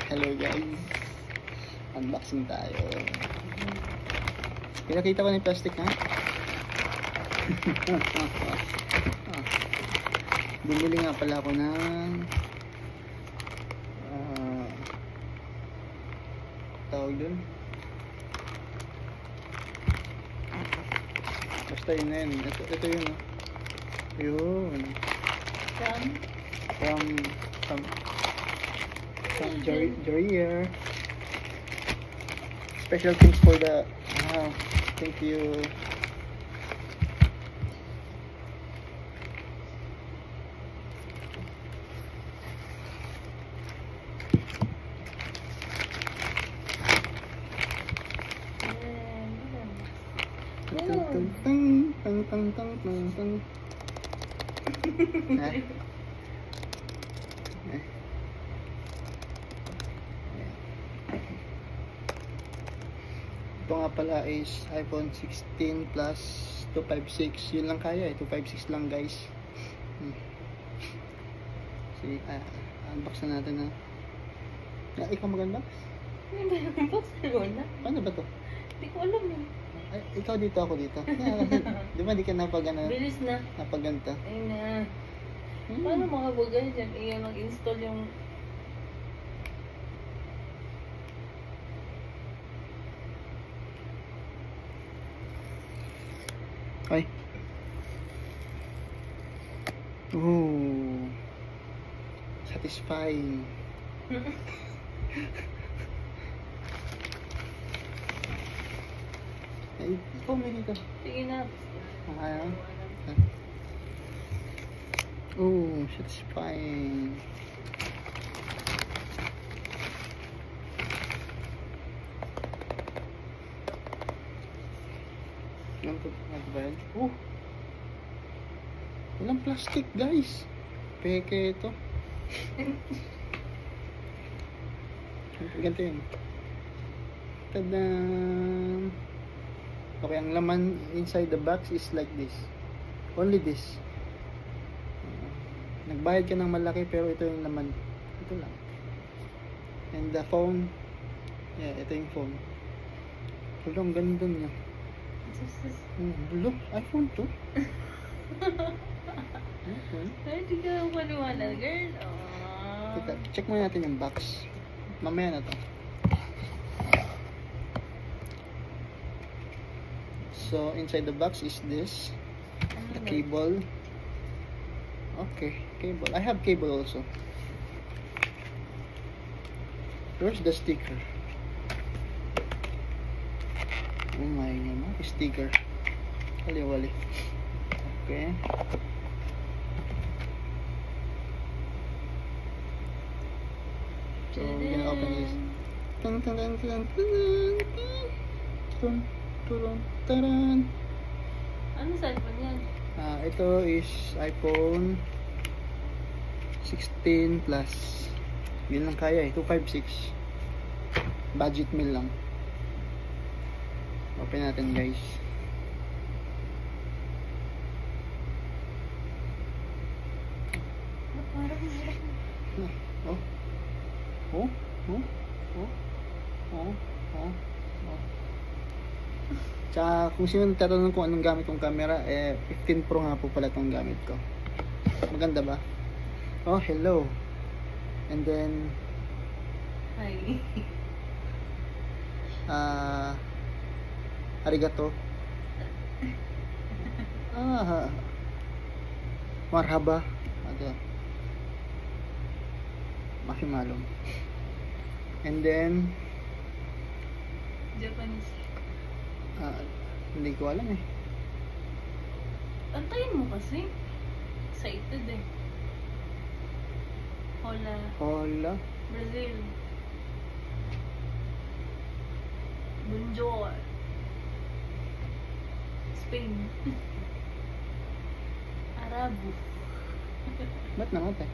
Hello guys, unboxing tayo. Pinakita ko na yung plastic ha. Bumili nga pala ako ng tawag dun, basta yun na yun. Ito yun yun from Jarier. Special things for the thank you. Ito nga pala is iPhone 16 Plus 256. Yun lang kaya 256 lang guys. Sige, unbox na natin ikaw mag-unbox? Unbox na. Paano ba to? Hindi ko alam Ay, ikaw dito, ako dito. Di ba di ka bilis na. napaganta? Ayun na. Paano makabagay dyan? Iyan mag-install yung... Ay. Ooh. Satisfying. Ay, ikaw may dito. Sige na. Ooh, satisfying. Ano ba yan? Walang plastic guys. Peke ito. Ganito yun. Tadam! Okay, ang laman inside the box is like this. Only this. Nagbayad ka ng malaki pero ito yung laman. Ito lang. And the phone. Yeah, ito yung phone. Ito ang ganda niya. Look, iPhone to. Ay, di ka maniwala, girl. Teka, check muna natin yung box. Mamaya na to. So, inside the box is this. The cable. Okay, cable. I have cable also. Where's the sticker? Oh my god, sticker. Wali. Okay. So, we're gonna open this. Taran. Ano cellphone yan? Ito is iPhone 16 Plus. Yun lang kaya 256. Budget meal lang. Open natin guys. Parang hirap. Tsaka kung sino nagtatanong kung anong gamit kong camera, 15 Pro nga po pala itong gamit ko. Maganda ba? Oh, hello. And then Hi. arigato. Marhaba. Makimalong. And then Japanese. hindi ko alam Antayin mo kasi. Excited Hola. Brazil. Bonjour. Spain. Arabo. Ba't namatay?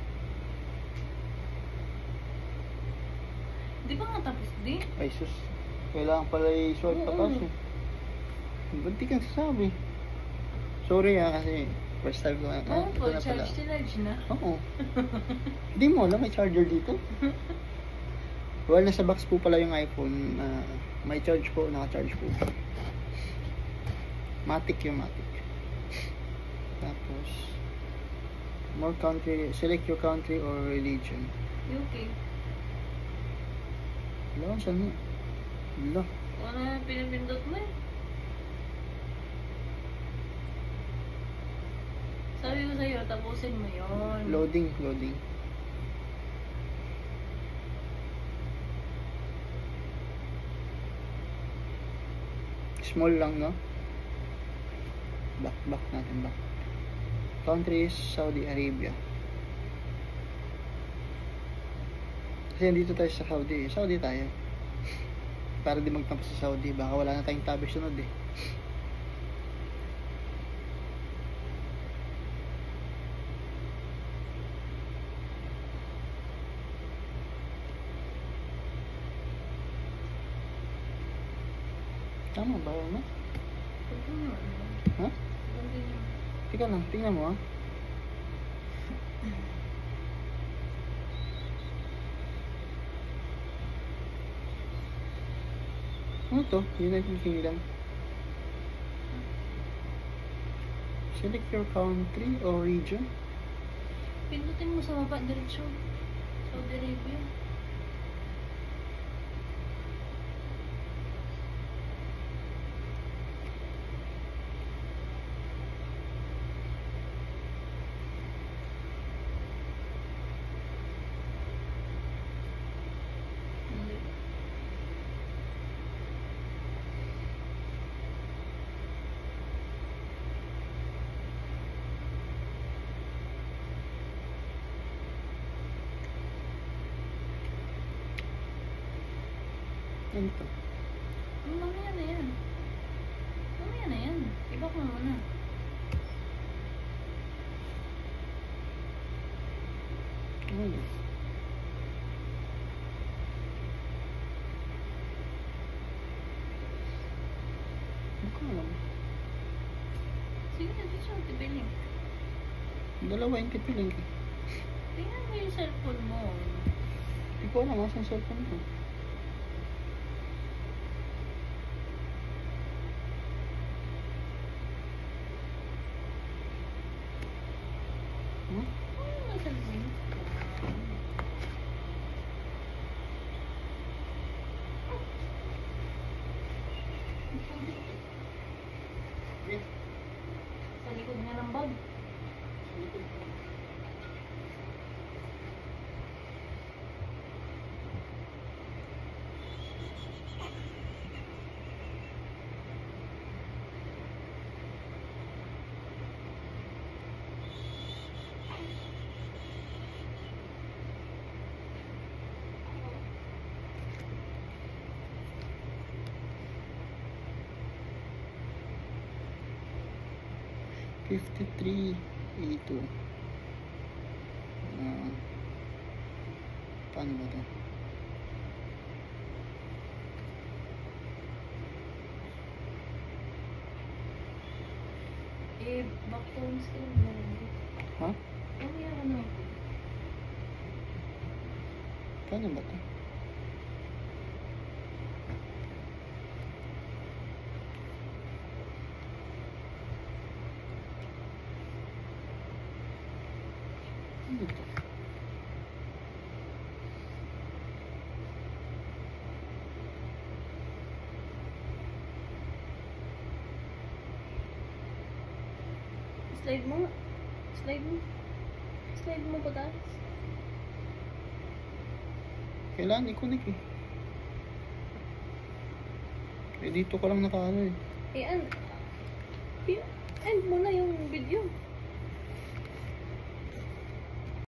Di ba nga tapos di? Ay sus, kailangan pala i-swipe patas Ba't di kang sasabi? Sorry kasi first time ko. Ano po, charge to large na? Oo. Hindi mo alam, may charger dito. Well, nasa box po pala yung iPhone. May charge po, naka-charge po. Matic yung Matic. Tapos, more country, select your country or religion. UK. Wala, saan mo? Wala. Ano yung pinipindot mo eh? Sabi ko sa'yo, tapusin mo yun. Loading, loading. Small lang, no? Back natin, back. Country is Saudi Arabia. Kasi dito tayo sa Saudi. Saudi tayo. Para di magtampo sa Saudi. Baka wala na tayong tabi sunod eh. Tama ba yun, no? Continue. Ha? Continue. Tika lang, tingnan mo, ha? Ano to? United Kingdom. Select your country or region. Pindutin mo sa baba, diretsyo. Saudi Arabia. Hindi. Ano to? Mamaya na yan. Mamaya na yan. Iba ko muna. Ano yun? Ano ko alam? Sige na, dito siya tipiling. Dalawa yung kipiling eh. Tingnan mo yung cellphone mo. Hindi ko alam, asan cellphone ko? Huh? Ano yung cellphone? Sa likod nga ng bag. $53.82. Paano ba ito? Eh, back to home skill mo na rin. Ha? Mamaya ka na. Paano ba ito? Ano ito? Slide mo. Slide mo. Slide mo pataas. Kailangan i-connect eh. Eh dito ko lang nakaano eh. Eh, end mo na yung video.